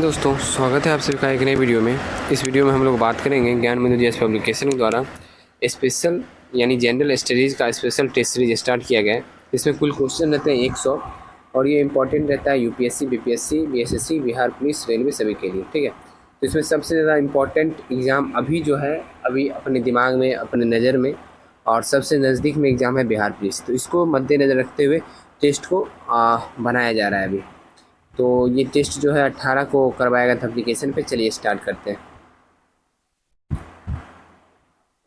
दोस्तों, स्वागत है आप सभी का एक नए वीडियो में। इस वीडियो में हम लोग बात करेंगे ज्ञान बिंदु जीएस पब्लिकेशन के द्वारा स्पेशल यानी जनरल स्टडीज़ का स्पेशल टेस्ट सीरीज स्टार्ट किया गया है। इसमें कुल क्वेश्चन रहते हैं 100 और ये इंपॉर्टेंट रहता है UPSC, BPSC, BSSC, Bihar police, railway सभी के लिए। ठीक है, तो इसमें सबसे ज़्यादा इम्पॉर्टेंट एग्ज़ाम अभी जो है अभी अपने दिमाग में, अपने नज़र में और सबसे नज़दीक में एग्ज़ाम है बिहार पुलिस। तो इसको मद्देनज़र रखते हुए टेस्ट को बनाया जा रहा है अभी। तो ये टेस्ट जो है 18 को करवाया गया था एप्लीकेशन पे। चलिए स्टार्ट करते हैं।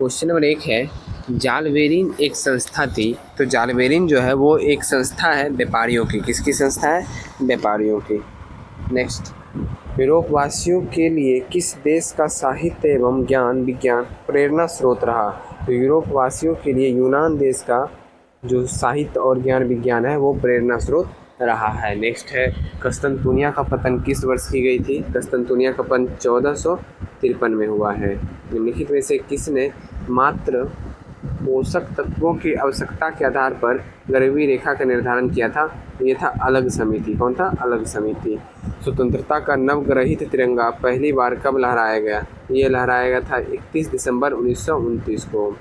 क्वेश्चन नंबर 1 है, जालवेरिन एक संस्था थी। तो जालवेरिन जो है वो एक संस्था है व्यापारियों की। किसकी संस्था है? व्यापारियों की। नेक्स्ट, यूरोपवासियों के लिए किस देश का साहित्य एवं ज्ञान विज्ञान प्रेरणा स्रोत रहा? तो यूरोपवासियों के लिए यूनान देश का जो साहित्य और ज्ञान विज्ञान है वो प्रेरणा स्रोत रहा है। नेक्स्ट है, कस्तंतुनिया का पतन किस वर्ष की गई थी? कस्तंतुनिया का पतन 1453 में हुआ है। निम्नलिखित में से किसने मात्र पोषक तत्वों की आवश्यकता के आधार पर गरीबी रेखा का निर्धारण किया था? ये था अलग समिति। कौन था? अलग समिति। स्वतंत्रता का नवग्रहित तिरंगा पहली बार कब लहराया गया? ये लहराया गया था 31 दिसंबर 1929 को।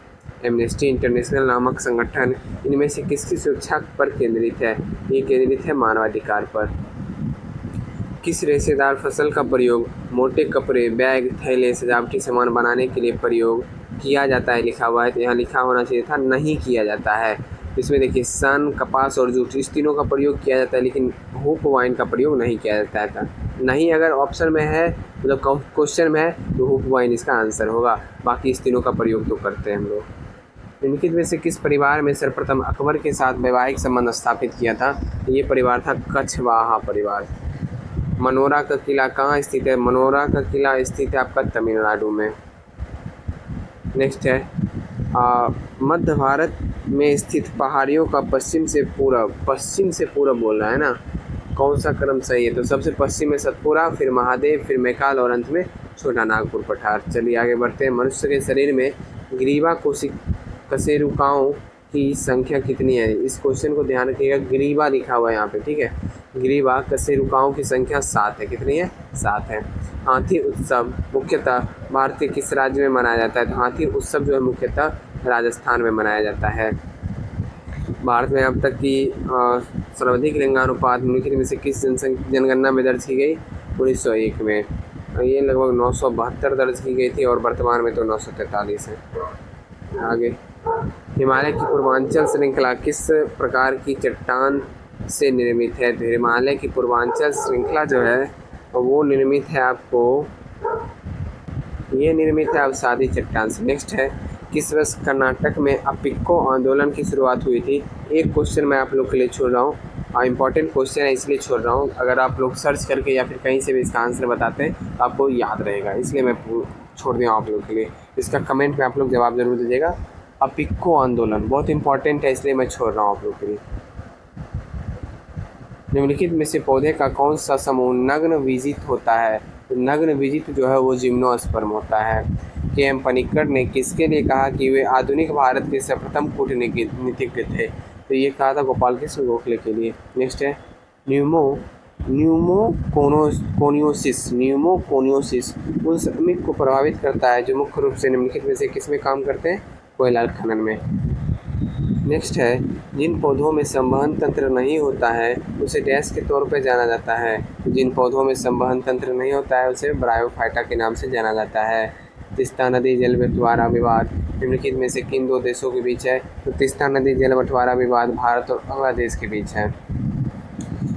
एमनेस्टी इंटरनेशनल नामक संगठन इनमें से किसकी सुरक्षा पर केंद्रित है? ये केंद्रित है मानवाधिकार पर। किस रेशेदार फसल का प्रयोग मोटे कपड़े, बैग, थैले, सजावटी सामान बनाने के लिए प्रयोग किया जाता है? लिखा हुआ है, तो यहाँ लिखा होना चाहिए था नहीं किया जाता है। इसमें देखिए सन, कपास और जूट इस तीनों का प्रयोग किया जाता है, लेकिन हुप वाइन का प्रयोग नहीं किया जाता था। नहीं अगर ऑप्शन में है, मतलब क्वेश्चन में है, तो हुप वाइन इसका आंसर होगा। बाकी इस तीनों का प्रयोग तो करते हैं हम लोग। निम्नलिखित में से किस परिवार में सर्वप्रथम अकबर के साथ वैवाहिक संबंध स्थापित किया था? ये परिवार था कछवाहा परिवार। मनोरा का किला कहाँ स्थित है? मनोरा का किला स्थित है आपका तमिलनाडु में। नेक्स्ट है, मध्य भारत में स्थित पहाड़ियों का पश्चिम से पूरब बोल रहा है ना, कौन सा क्रम सही है? तो सबसे पश्चिम में सतपुरा, फिर महादेव, फिर मैकाल और अंत में छोटा नागपुर पठार। चलिए आगे बढ़ते हैं। मनुष्य के शरीर में ग्रीवा कशेरुकाओं की संख्या कितनी है? इस क्वेश्चन को ध्यान रखिएगा, ग्रीवा लिखा हुआ है यहाँ पे। ठीक है, ग्रीवा कशेरुकाओं की संख्या 7 है। कितनी है? 7 है। हाथी उत्सव मुख्यतः भारतीय किस राज्य में मनाया जाता है? तो हाथी उत्सव जो है मुख्यतः राजस्थान में मनाया जाता है। भारत में अब तक की सर्वाधिक लिंगानुपात निम्नलिखित में से किस जनगणना में दर्ज की गई? 1901 में। ये लगभग 972 दर्ज की गई थी और वर्तमान में तो 943 है। आगे, हिमालय की पूर्वांचल श्रृंखला किस प्रकार की चट्टान से निर्मित है? तो हिमालय की पूर्वांचल श्रृंखला जो है वो निर्मित है अवसादी चट्टान से। नेक्स्ट है, किस वर्ष कर्नाटक में अपिक्को आंदोलन की शुरुआत हुई थी? एक क्वेश्चन मैं आप लोग के लिए छोड़ रहा हूँ, इंपॉर्टेंट क्वेश्चन है इसलिए छोड़ रहा हूँ। अगर आप लोग सर्च करके या फिर कहीं से भी इसका आंसर बताते हैं तो आपको याद रहेगा, इसलिए मैं छोड़ दिया आप लोग के लिए। इसका कमेंट में आप लोग जवाब जरूर दीजिएगा। अपिक्को आंदोलन बहुत इंपॉर्टेंट है, इसलिए मैं छोड़ रहा हूँ आप लोग के लिए। निम्नलिखित में से पौधे का कौन सा समूह नग्न बीजित होता है? तो नग्न बीजित जो है वो जिम्नोस्पर्म होता है। के.एम. पनिक्कर ने किसके लिए कहा कि वे आधुनिक भारत के सर्वप्रथम कूटनीतिज्ञ थे? तो ये कहा था गोपाल कृष्ण गोखले के लिए। नेक्स्ट है, न्यूमोकोनियोसिस उन श्रमिक को प्रभावित करता है जो मुख्य रूप से निम्नलिखित में से किसमें काम करते हैं? कोयला खनन में। नेक्स्ट है, जिन पौधों में संवहन तंत्र नहीं होता है उसे डैश के तौर पर जाना जाता है? जिन पौधों में संवहन तंत्र नहीं होता है उसे ब्रायोफाइटा के नाम से जाना जाता है। तीस्ता नदी जल बंटवारा विवाद निम्नलिखित में से किन दो देशों के बीच है? तो तीस्ता नदी जल बंटवारा विवाद भारत और बांग्लादेश के बीच है।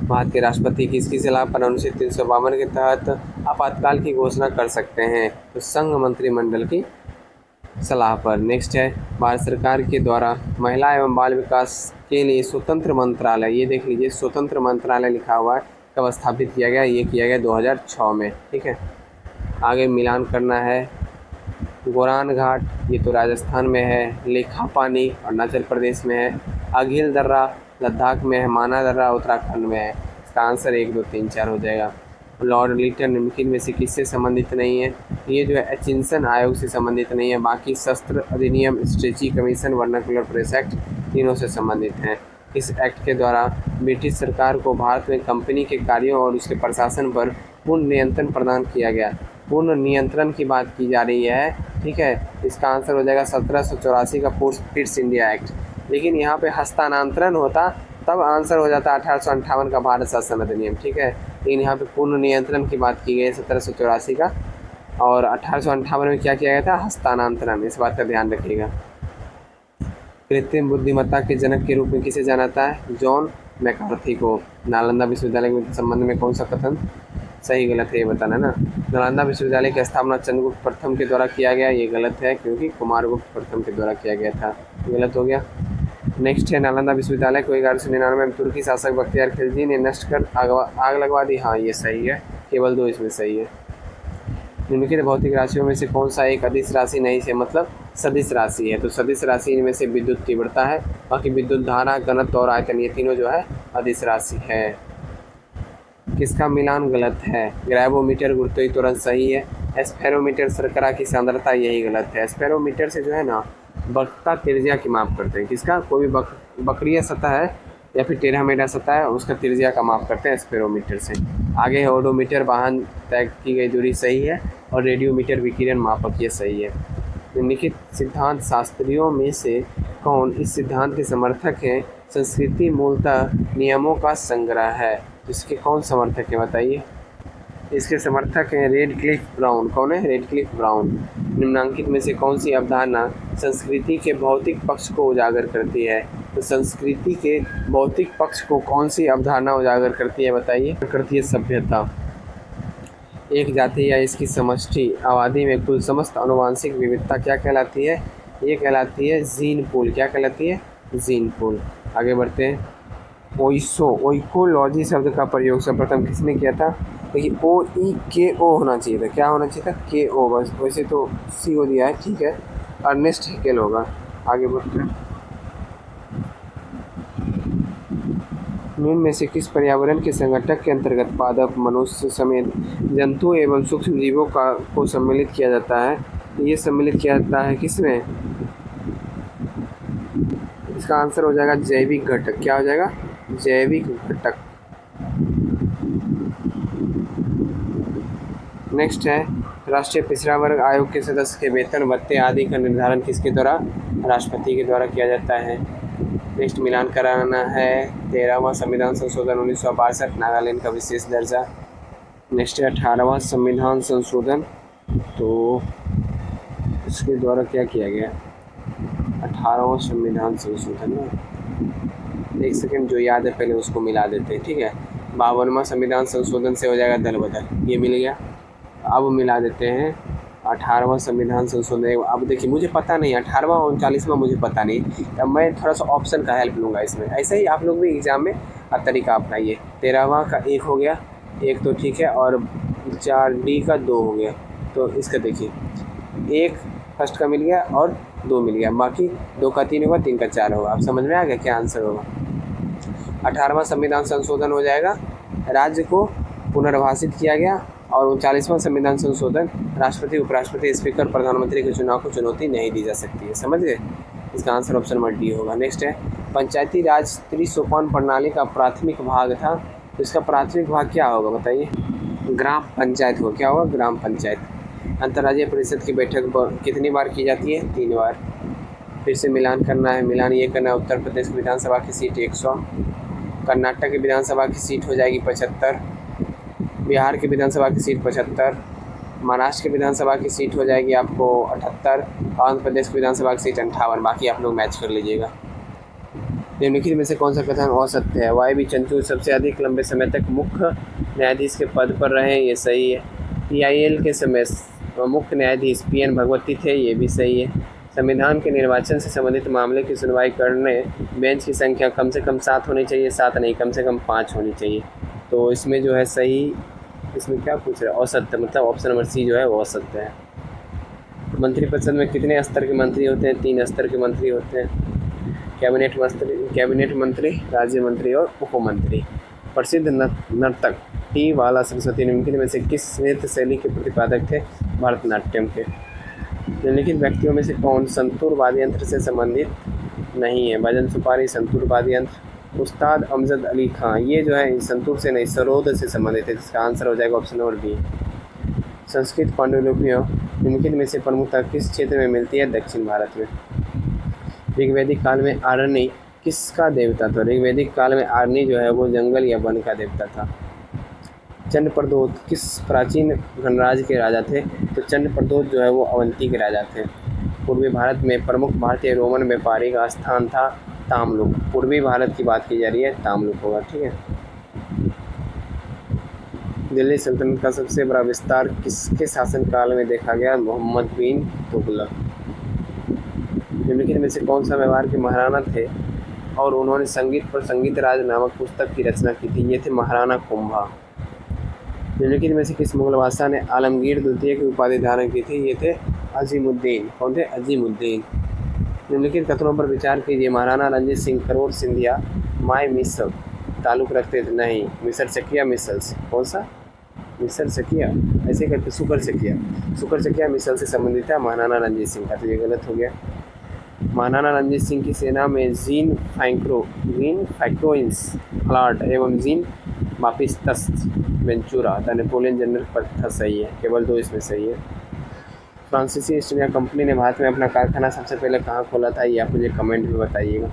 भारत के राष्ट्रपति किसकी सलाह पर अनुच्छेद 352 के तहत आपातकाल की घोषणा कर सकते हैं? तो संघ मंत्रिमंडल की सलाह पर। नेक्स्ट है, भारत सरकार के द्वारा महिला एवं बाल विकास के लिए स्वतंत्र मंत्रालय, ये देख लीजिए स्वतंत्र मंत्रालय लिखा हुआ है, कब स्थापित किया गया? ये किया गया 2006 में। ठीक है, आगे मिलान करना है। गोरान घाट ये तो राजस्थान में है, लेखा पानी अरुणाचल प्रदेश में है, अघिल दर्रा लद्दाख में है, माना दर्रा उत्तराखंड में है। इसका आंसर 1, 2, 3, 4 हो जाएगा। लॉर्ड लिटन निम्नलिखित में से किससे संबंधित नहीं है? ये जो है एचिंसन आयोग से संबंधित नहीं है। बाकी शस्त्र अधिनियम, stretchy commission, vernacular press act तीनों से संबंधित हैं। इस एक्ट के द्वारा ब्रिटिश सरकार को भारत में कंपनी के कार्यों और उसके प्रशासन पर पूर्ण नियंत्रण प्रदान किया गया। पूर्ण नियंत्रण की बात की जा रही है, ठीक है। इसका आंसर हो जाएगा 1784 का पोस्ट इंडिया एक्ट। लेकिन यहाँ पे हस्तांतरण होता तब आंसर हो जाता 1858 का भारत शासन अधिनियम, ठीक है। लेकिन यहाँ पे पूर्ण नियंत्रण की बात की गई है 1784 का, और 1858 में क्या किया गया था, हस्तांतरण। इस बात का ध्यान रखिएगा। कृत्रिम बुद्धिमत्ता के जनक के रूप में किसे जाना जाता है, जॉन मैकार्थी को। नालंदा विश्वविद्यालय के संबंध में कौन सा कथन सही गलत है ये बताना ना। नालंदा विश्वविद्यालय की स्थापना चंद्रगुप्त प्रथम के द्वारा किया गया, ये गलत है क्योंकि कुमारगुप्त प्रथम के द्वारा किया गया था, गलत हो गया। नेक्स्ट है, नालंदा विश्वविद्यालय को 1199 में तुर्की शासक बख्तियार खिलजी ने नष्ट कर आग लगवा दी, हाँ ये सही है, केवल 2 इसमें सही है। निम्नलिखित भौतिक राशियों में से कौन सा एक अदिश राशि नहीं है, मतलब सदिश राशि है। तो सदिश राशि इनमें से विद्युत तीव्रता है, बाकी विद्युत धारा, घनत्व और आयतन, ये तीनों जो है अदिश राशि है। किसका मिलान गलत है, ग्रेवोमीटर गुरुत्वीय त्वरण सही है, एस्फेरोमीटर शर्करा की सांद्रता, यही गलत है। एस्फेरोमीटर से जो है ना वक्रता त्रिज्या की माप करते हैं, किसका, कोई भी वक्रीय सतह है या फिर टेढ़ा मेढ़ा सतह है उसका त्रिज्या का माप करते हैं एस्फेरोमीटर से। आगे है ओडोमीटर, वाहन तय की गई दूरी सही है, और रेडियोमीटर विकिरण मापक, ये सही है। निम्नलिखित सिद्धांत शास्त्रियों में से कौन इस सिद्धांत के समर्थक हैं, संस्कृति मूलतः नियमों का संग्रह है। इसके कौन समर्थक है बताइए। इसके समर्थक हैं रेडक्लिफ ब्राउन। कौन है, रेडक्लिफ ब्राउन। निम्नांकित में से कौन सी अवधारणा संस्कृति के भौतिक पक्ष को उजागर करती है। तो संस्कृति के भौतिक पक्ष को कौन सी अवधारणा उजागर करती है बताइए। करती है सभ्यता। एक जाति या इसकी समष्टि आबादी में कुल समस्त आनुवंशिक विविधता क्या कहलाती है, ये कहलाती है जीन पूल। क्या कहलाती है, जीन पूल। आगे बढ़ते हैं। ओइकोलॉजी शब्द का प्रयोग सर्वप्रथम किसने किया था। देखिए OEKO होना चाहिए था, क्या होना चाहिए था, KO, बस वैसे तो CO दिया है, ठीक है, अर्नेस्ट हैकेल होगा। आगे बढ़ते हैं। निम्न में से किस पर्यावरण के संगठक के अंतर्गत पादप, मनुष्य समेत जंतु एवं सूक्ष्म जीवों को सम्मिलित किया जाता है। ये सम्मिलित किया जाता है किसमें, इसका आंसर हो जाएगा जैविक घटक। क्या हो जाएगा, जैविक घटक। नेक्स्ट है, राष्ट्रीय पिछड़ा वर्ग आयोग के सदस्य के वेतन, भत्ते आदि का निर्धारण किसके द्वारा, राष्ट्रपति के द्वारा किया जाता है। नेक्स्ट मिलान कराना है 13वां संविधान संशोधन 1962, नागालैंड का विशेष दर्जा। नेक्स्ट है 18वां संविधान संशोधन, तो इसके द्वारा क्या किया गया, 18वां संविधान संशोधन ना, एक सेकंड जो याद है पहले उसको मिला देते हैं, ठीक है। 52वां संविधान संशोधन से हो जाएगा दल बदल, ये मिल गया। अब मिला देते हैं 18वां संविधान संशोधन। अब देखिए मुझे पता नहीं 18वां 39वां मुझे पता नहीं, अब मैं थोड़ा सा ऑप्शन का हेल्प लूँगा इसमें। ऐसे ही आप लोग भी एग्ज़ाम में तरीका अपनाइए। 13वां का 1 हो गया, 1 तो ठीक है, और 4D का 2 हो गया। तो इसका देखिए 1 फर्स्ट का मिल गया और 2 मिल गया, बाकी 2 का 3 होगा, 3 का 4 होगा। आप समझ में आ गया क्या आंसर होगा। 18वां संविधान संशोधन हो जाएगा राज्य को पुनर्भाषित किया गया, और 39वां संविधान संशोधन राष्ट्रपति, उपराष्ट्रपति, स्पीकर, प्रधानमंत्री के चुनाव को चुनौती नहीं दी जा सकती है। समझ गए, इसका आंसर ऑप्शन नंबर डी होगा। नेक्स्ट है, पंचायती राज त्रिसोपान प्रणाली का प्राथमिक भाग था, तो इसका प्राथमिक भाग क्या होगा बताइए, ग्राम पंचायत हो। क्या होगा, ग्राम पंचायत। अंतर्राज्यीय परिषद की बैठक कितनी बार की जाती है, 3 बार। फिर से मिलान करना है, मिलान ये करना है, उत्तर प्रदेश विधानसभा की सीट 100, कर्नाटक की विधानसभा की सीट हो जाएगी 75, बिहार की विधानसभा की सीट 75, महाराष्ट्र की विधानसभा की सीट हो जाएगी आपको 78, आंध्र प्रदेश की विधानसभा की सीट 58। बाकी आप लोग मैच कर लीजिएगा। निम्नलिखित में से कौन सा कथन असत्य है, वाई बी चंद्रचूड़ सबसे अधिक लंबे समय तक मुख्य न्यायाधीश के पद पर रहे, ये सही है। PIL के समय मुख्य न्यायाधीश PN भगवती थे, ये भी सही है। संविधान के निर्वाचन से संबंधित मामले की सुनवाई करने बेंच की संख्या कम से कम 7 होनी चाहिए, 7 नहीं कम से कम 5 होनी चाहिए। तो इसमें जो है सही, इसमें क्या पूछ रहे हैं, असत्य, मतलब ऑप्शन नंबर सी जो है वो असत्य है। मंत्रिपरिषद में कितने स्तर के मंत्री होते हैं, 3 स्तर के मंत्री होते हैं, कैबिनेट मंत्री, राज्य मंत्री और उप मंत्री। प्रसिद्ध नर्तक टी बाला सरस्वती निम्नलिखित में से किस नृत्य शैली के प्रतिपादक थे, भरतनाट्यम के। निम्नलिखित व्यक्तियों में से कौन संतूर वाद्य यंत्र से संबंधित नहीं है, भजन सुपारी, संतूर वाद्य यंत्र, उस्ताद अमजद अली खां, ये जो है संतूर से नहीं सरोद से संबंधित है, इसका आंसर हो जाएगा ऑप्शन नंबर बी। संस्कृत पांडुलिपियों निम्नलिखित में से प्रमुखता किस क्षेत्र में मिलती है? दक्षिण भारत में। ऋग्वैदिक काल में आरण्य किसका देवता था? ऋग्वैदिक काल में आरण्य जो है वो जंगल या वन का देवता था। चंद्रप्रदोत किस प्राचीन गणराज्य के राजा थे? तो चंद्रप्रदोत जो है वो अवंती के राजा थे। पूर्वी भारत में प्रमुख भारतीय रोमन व्यापारी का स्थान था तामलुक। पूर्वी भारत की बात की जा रही है, तामलुक होगा, ठीक है। दिल्ली सल्तनत का सबसे बड़ा विस्तार किसके शासनकाल में देखा गया? मोहम्मद बिन तुगलक। निम्नलिखित में से कौन सा मेवाड़ के महाराणा थे और उन्होंने संगीत पर संगीत राज नामक पुस्तक की रचना की थी? ये थे महाराणा कुंभा। निम्नलिखित में से किस मुगल बादशाह ने आलमगीर द्वितीय की उपाधि धारण की थी? ये थे अजीमुद्दीन। कौन थे? अजीमुद्दीन। निम्नलिखित कथनों पर विचार कीजिए। महाराणा रंजीत सिंह करोड़ सिंधिया माय मिसल ताल्लुक रखते थे? नहीं, मिसर चकिया मिसल्स। कौन सा? मिसर चकिया, ऐसे करके सुकर चकिया मिसल से संबंधित है महाराणा रंजीत सिंह का, तो ये गलत हो गया। महाराणा रंजीत सिंह की सेना में जीन फैक्रोइंस फ्लाट एवं Jean Baptiste Ventura the Napoleon general पद था। सही है, केवल 2 इसमें सही है। फ्रांसीसी ईस्ट इंडिया कंपनी ने भारत में अपना कारखाना सबसे पहले कहाँ खोला था? ये आप मुझे कमेंट में बताइएगा,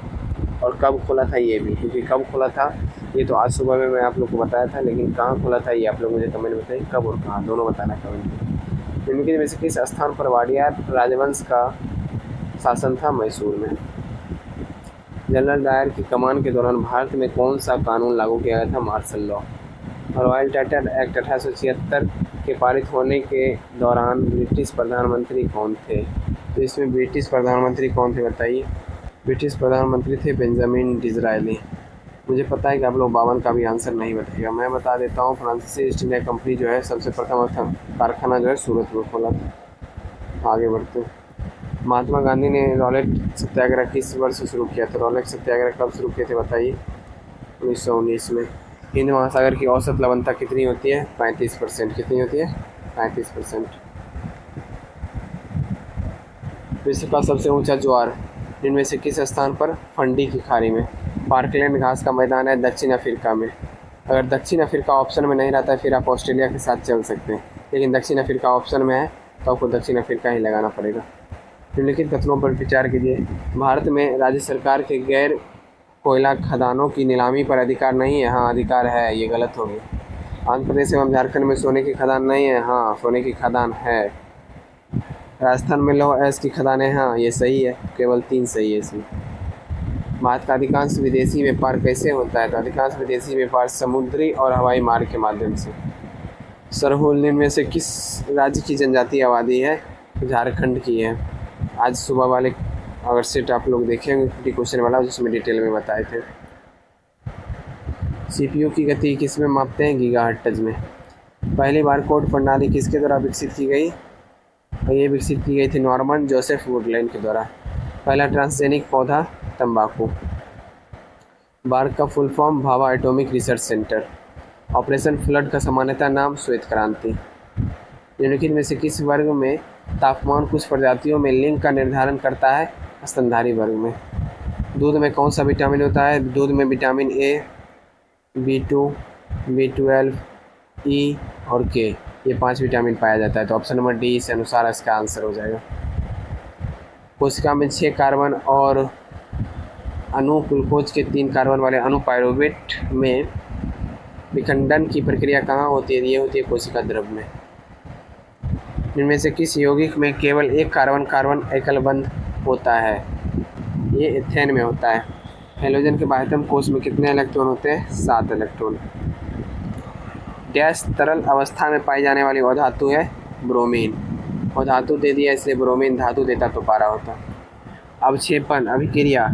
और कब खोला था ये भी, क्योंकि कब खोला था ये तो आज सुबह में मैं आप लोग को बताया था, लेकिन कहाँ खोला था ये आप लोग मुझे कमेंट में बताइए, कब और कहाँ, दोनों बताना कमेंट में। निम्नलिखित में से किस स्थान पर वाडियार राजवंश का शासन था? मैसूर में। जनरल डायर की कमान के दौरान भारत में कौन सा कानून लागू किया गया था? Martial law. Royal title act 1876 के पारित होने के दौरान ब्रिटिश प्रधानमंत्री कौन थे? तो इसमें ब्रिटिश प्रधानमंत्री कौन थे बताइए? ब्रिटिश प्रधानमंत्री थे बेंजामिन डिज़रायली। मुझे पता है कि आप लोग 52 का भी आंसर नहीं बताएगा, मैं बता देता हूँ। फ्रांसीसी ईस्ट इंडिया कंपनी जो है सबसे प्रथम कारखाना जो है सूरत में खोला था। आगे बढ़ते हैं। महात्मा गांधी ने रॉलेट सत्याग्रह किस वर्ष शुरू किया था? रॉलेट सत्याग्रह कब शुरू किए थे बताइए? 1919 में। हिंद महासागर की औसत लवणता कितनी होती है? 35%। कितनी होती है? 35%। विश्व का सबसे ऊंचा ज्वार इनमें से किस स्थान पर? फंडी की खाड़ी में। पार्कलैंड घास का मैदान है दक्षिण अफ्रीका में। अगर दक्षिण अफ्रीका ऑप्शन में नहीं रहता है फिर आप ऑस्ट्रेलिया के साथ चल सकते हैं, लेकिन दक्षिण अफ्रीका ऑप्शन में है तो आपको दक्षिण अफ्रीका ही लगाना पड़ेगा। निम्नलिखित कथनों पर विचार कीजिए। भारत में राज्य सरकार के गैर कोयला खदानों की नीलामी पर अधिकार नहीं है? हाँ, अधिकार है, ये गलत हो गया। आंध्र प्रदेश एवं झारखंड में सोने की खदान नहीं है? हाँ, सोने की खदान है। राजस्थान में लौह अयस्क की खदानें? हाँ, ये सही है, केवल 3 सही है इसमें। भारत का अधिकांश विदेशी व्यापार कैसे होता है? तो अधिकांश विदेशी व्यापार समुद्री और हवाई मार्ग के माध्यम से। सरहुल में से किस राज्य की जनजातीय आबादी है? झारखंड की है। आज सुबह वाले अगर सेट आप लोग देखेंगे 50 क्वेश्चन वाला, जिसमें डिटेल में बताए थे। सीपीयू की गति किस में मापते हैं? गीगाहर्ट्ज में। पहली बार कोड प्रणाली किसके द्वारा विकसित की गई? ये विकसित की गई थी नॉर्मन जोसेफ वुडलैंड के द्वारा। पहला ट्रांसजेनिक पौधा? तंबाकू। बार्क का full form? Bhabha atomic research centre. Operation flood का सामान्यतः नाम? श्वेत क्रांति। निम्नलिखित में से किस वर्ग में तापमान कुछ प्रजातियों में लिंग का निर्धारण करता है? स्तनधारी वर्ग में। दूध में कौन सा विटामिन होता है? दूध में विटामिन ए, B2, B12, ई और के, ये 5 विटामिन पाया जाता है, तो ऑप्शन नंबर डी इस अनुसार इसका आंसर हो जाएगा। कोशिका में 6 कार्बन और अणु ग्लूकोज के 3 कार्बन वाले अणु पायरुवेट में विखंडन की प्रक्रिया कहाँ होती है? ये होती है कोशिका द्रव में। इनमें से किस यौगिक में केवल एक कार्बन एकल बंध होता है? ये एथेन में होता है। हेलोजन के बाह्यतम कोश में कितने इलेक्ट्रॉन होते हैं? 7 इलेक्ट्रॉन। गैस तरल अवस्था में पाई जाने वाली अधातु है? ब्रोमीन। और धातु दे दिया इसलिए ब्रोमीन, धातु देता तो पारा होता। अवक्षेपण अभिक्रिया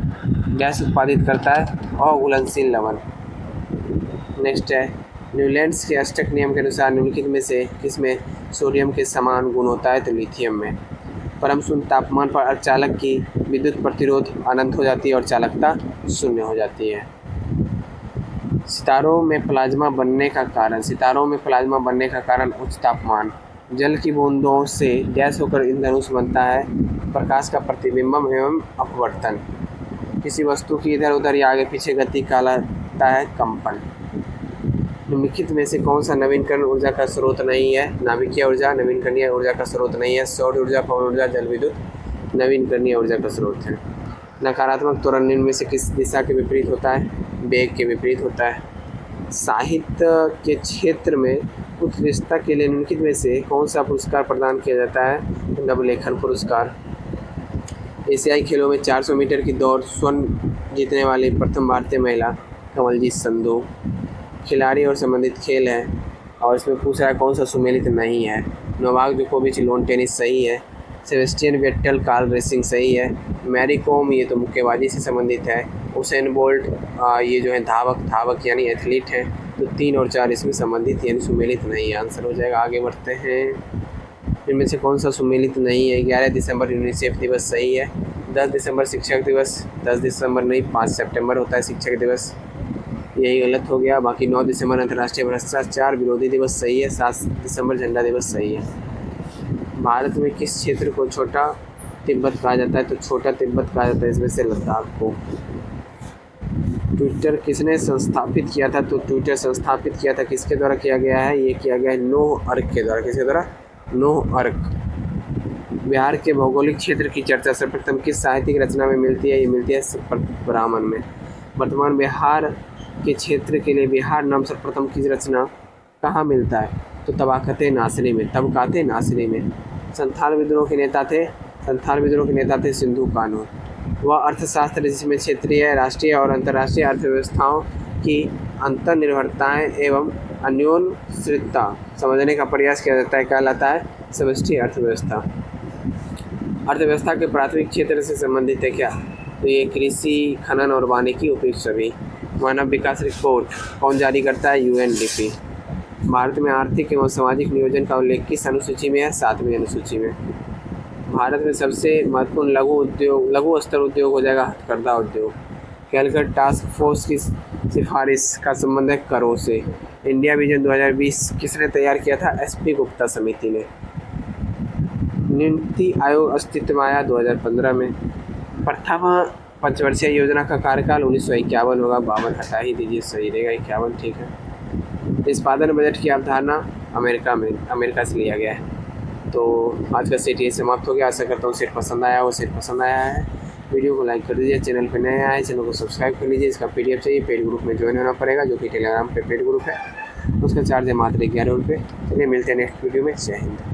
गैस उत्पादित करता है? अघुलनशील लवण। नेक्स्ट है न्यूलैंड्स के अष्टक नियम के अनुसार निम्नलिखित में से किसमें सोडियम के समान गुण होता है? तो लिथियम में। परम शून्य तापमान पर अर्धचालक की विद्युत प्रतिरोध अनंत हो जाती है और चालकता 0 हो जाती है। सितारों में प्लाज्मा बनने का कारण उच्च तापमान। जल की बूंदों से गैस होकर ईंधन बनता है। प्रकाश का प्रतिबिंबन एवं अपवर्तन। किसी वस्तु की इधर उधर या आगे पीछे गति कहलाता है कंपन। निम्नलिखित में से कौन सा नवीनकरण ऊर्जा का स्रोत नहीं है? नाभिकीय ऊर्जा नवीनकरणीय ऊर्जा का स्रोत नहीं है। सौर ऊर्जा, पवन ऊर्जा, जल विद्युत नवीनकरणीय ऊर्जा का स्रोत है। नकारात्मक त्वरण निम्न में से किस दिशा के विपरीत होता है? वेग के विपरीत होता है। साहित्य के क्षेत्र में उत्कृष्टता के लिए निम्नलिखित में से कौन सा पुरस्कार प्रदान किया जाता है? नवलेखन पुरस्कार। एशियाई खेलों में 400 मीटर की दौड़ स्वर्ण जीतने वाली प्रथम भारतीय महिला कमलजीत संधू। खिलाड़ी और संबंधित खेल है और इसमें पूछ रहा है कौन सा सुमेलित नहीं है? नोवाक जोकोविच लोन टेनिस सही है। सेबेस्टियन वेट्टल कार रेसिंग सही है। मैरी कॉम ये तो मुक्केबाजी से संबंधित है। उसेन बोल्ट ये जो है धावक यानी एथलीट हैं। तो 3 और 4 इसमें संबंधित यानी सुमेलित नहीं है, आंसर हो जाएगा। आगे बढ़ते हैं। इनमें से कौन सा सुमेलित नहीं है? 11 दिसंबर यूनिसेफ दिवस सही है। 10 दिसंबर शिक्षक दिवस, 10 दिसंबर नहीं 5 सितंबर होता है शिक्षक दिवस, यही गलत हो गया। बाकी 9 दिसंबर अंतर्राष्ट्रीय भ्रष्टाचार विरोधी दिवस सही है। 7 दिसंबर झंडा दिवस सही है। भारत में किस क्षेत्र को छोटा तिब्बत कहा जाता है? तो छोटा तिब्बत कहा जाता है इसमें से लद्दाख को। ट्विटर किसने संस्थापित किया था? तो ट्विटर संस्थापित किया था किसके द्वारा किया गया है? ये किया गया है नोह अर्क के द्वारा। किसके द्वारा? नोह अर्क। बिहार के भौगोलिक क्षेत्र की चर्चा सर्वप्रथम किस साहित्यिक रचना में मिलती है? ये मिलती है ब्राह्मण में। वर्तमान बिहार के क्षेत्र के लिए बिहार नाम सर्वप्रथम की रचना कहाँ मिलता है? तो तबकाते नासिरी में। संथाल विद्रोह के नेता थे सिंधु कानू। वह अर्थशास्त्र जिसमें क्षेत्रीय, राष्ट्रीय और अंतर्राष्ट्रीय अर्थव्यवस्थाओं की अंतर्निर्भरताएं एवं अन्योन्याश्रितता समझने का प्रयास किया जाता है, कहलाता है समष्टि अर्थव्यवस्था। अर्थव्यवस्था के प्राथमिक क्षेत्र से संबंधित है क्या? तो ये कृषि, खनन और वानिकी उपयुक्त सभी। मानव विकास रिपोर्ट कौन जारी करता है? UNDP। भारत में आर्थिक एवं सामाजिक नियोजन का उल्लेख किस अनुसूची में है? 7वीं अनुसूची में। भारत में सबसे महत्वपूर्ण लघु स्तर उद्योग हो जाएगा हथकरघा उद्योग। कैलकट टास्क फोर्स की सिफारिश का संबंध है करों से। इंडिया विजन 2020 किसने तैयार किया था? SP गुप्ता समिति ने। नीति आयोग अस्तित्व में आया 2015 में। प्रथम पंचवर्षीय योजना का कार्यकाल 1951 होगा। 52 हटा ही दीजिए, सही रहेगा 51, ठीक है। निष्पादन बजट की अवधारणा अमेरिका से लिया गया है। तो आज का सेट ये समाप्त हो गया। आशा करता हूँ सेट पसंद आया हो। सेट पसंद आया है वीडियो को लाइक कर दीजिए। चैनल पर नए आए चैनल को सब्सक्राइब कर लीजिए। इसका PDF चाहिए पेड ग्रुप में ज्वाइन होना पड़ेगा, जो कि टेलीग्राम पे पेड ग्रुप है। उसका चार्ज है मात्र 11 रुपये। चलिए मिलते हैं नेक्स्ट वीडियो में। जय हिंद।